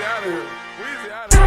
out of here. Weezy out of here.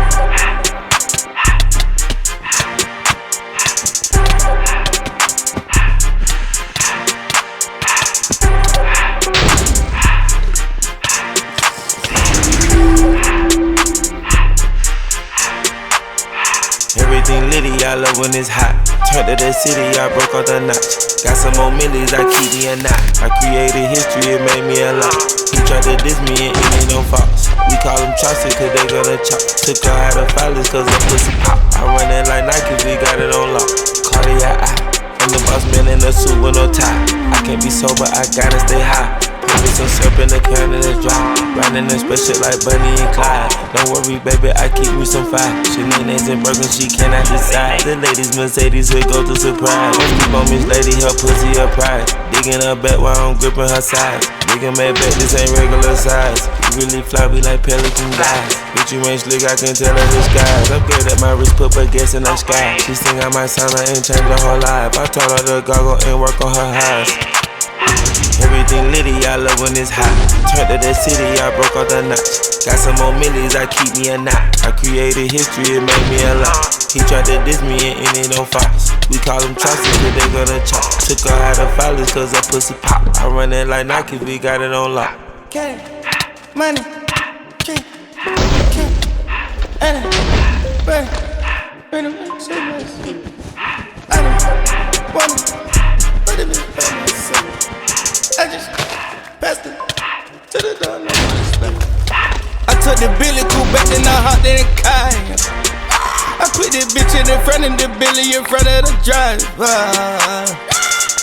Everything litty, I love when it's hot. Turned to the city, I broke all the notch. Got some more millies, I keep me a knot. I created history, it made me a lot. He tried to diss me and it ain't no false. We call them chopsticks cause they gonna chop. Took her out of filers cause her pussy pop. I run it like Nike, we got it on lock. Cardiac eye, I'm the boss man in a suit with no tie. I can't be sober, I gotta stay high. Put me some syrup in the can and it's dry. Riding in special like Bunny and Clyde. Don't worry, baby, I keep me some fire. Shenanigans and burgers, she cannot decide. The ladies Mercedes will go to surprise. Don't sleep on Miss Lady, her pussy her pride. Digging her back while I'm gripping her sides. Digging my back, this ain't regular size. You really fly, we like pelican guys. Bitch, you ain't slick, I can tell her disguise. Upgrade at my wrist, put her gas in the sky. She sing I might sign her and change her whole life. I told her to goggle and work on her highs. Everything litty, I love when it's hot. Turned to the city, I broke all the notch. Got some more millies, I keep me a knot. I created history, it made me a lot. He tried to diss me and it ain't no false. We call them chopsticks cause they gonna chop. Took her out of filers cause her pussy pop. I run it like Nike, we got it on lock. Get it, money, drink, and bring it, say less. I don't want it, but it is by myself. I just passed it to the door, no respect. I took the Billy Cool back and I hopped in the car. I put this bitch in front of the Billy in front of the driver.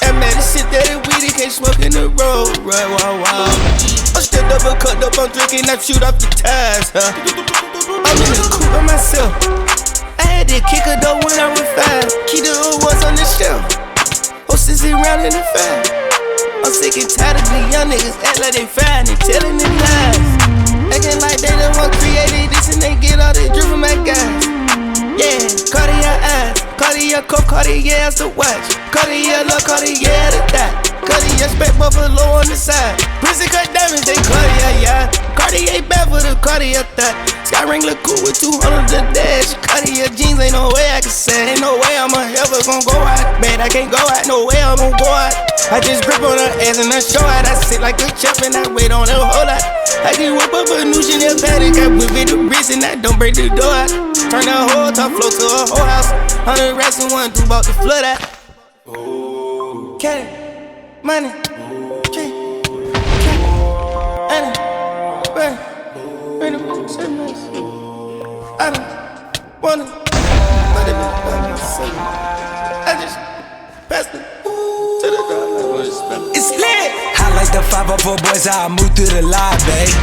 And man, this shit that it weedy can't smoke in the road, right? Wow, wow. I'm still double cut up, I'm drinking, I shoot off the tires, huh? I'm in the coupe by myself. I had to kick her though when I was 5. Keep the old ones on the shelf. Hostess around in the fire. I'm sick and tired of the young niggas act like they fine and telling them lies. Acting like they the one created this and they get all the drip from my guys. Yeah, Cartier eyes, Cartier coat, Cartier as the watch. Cartier love, Cartier the dot. Cartier spec buffalo on the side. Prison cut diamonds, they Cartier, yeah. Cartier bad for the Cartier thought. Sky Wrangler cool with 200 the dash. Cartier jeans, ain't no way I can say. Ain't no way I'm ever gon' go out. Man, I can't go out, no way I'm gon' go out. I just grip on her ass and I show out. I sit like a chef and I wait on her whole lot. I can whip up a new Chanel paddock. I whip it the wrist and I don't break the door out. Turn that whole top floor to a whole house. 100 racks and 1 2 bout to flood out. Cat, money, drink, and bring it, say less. I don't want it, but it is by myself. I just passed it to the door, no respect. It's lit. I like the 504 boys, how I move through the live, babe.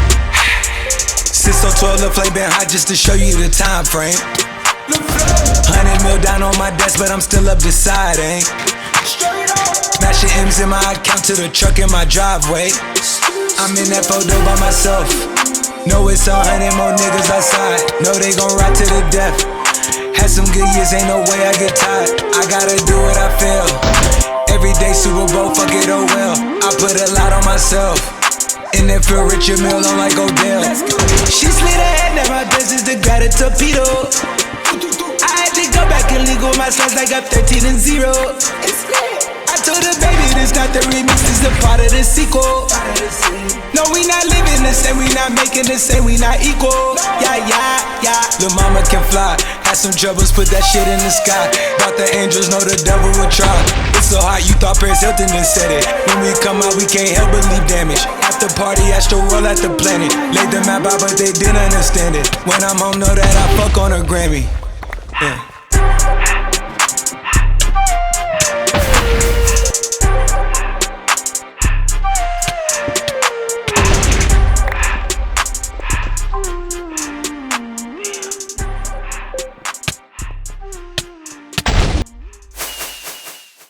Since so 12, the flame been hot just to show you the time frame. 100 mil down on my desk, but I'm still up the side, ain't. Smashing M's in my account to the truck in my driveway. I'm in that photo by myself. Know it's 100 more niggas outside. Know they gon' ride to the death. Had some good years, ain't no way I get tired. I gotta do what I feel. Everyday Super Bowl, fuck it, oh well. I put a lot on myself. And if you're Richard Mill, I'm like Odell. She slid ahead, now my business to grab a torpedo. I had to go back and legal my slides like I'm 13 and 0. I told her, baby, this not the remix, this the part of the sequel. No, we not living the same, we not making the same, we not equal. Yeah, yeah, yeah. Lil' mama can fly, had some troubles, put that shit in the sky. Thought the angels know the devil would try. It's so hot, you thought Paris Hilton done said it. When we come out, we can't help but leave damage. After party, astro roll at the planet. Laid the map out, but they didn't understand it. When I'm home, know that I fuck on a Grammy. Yeah.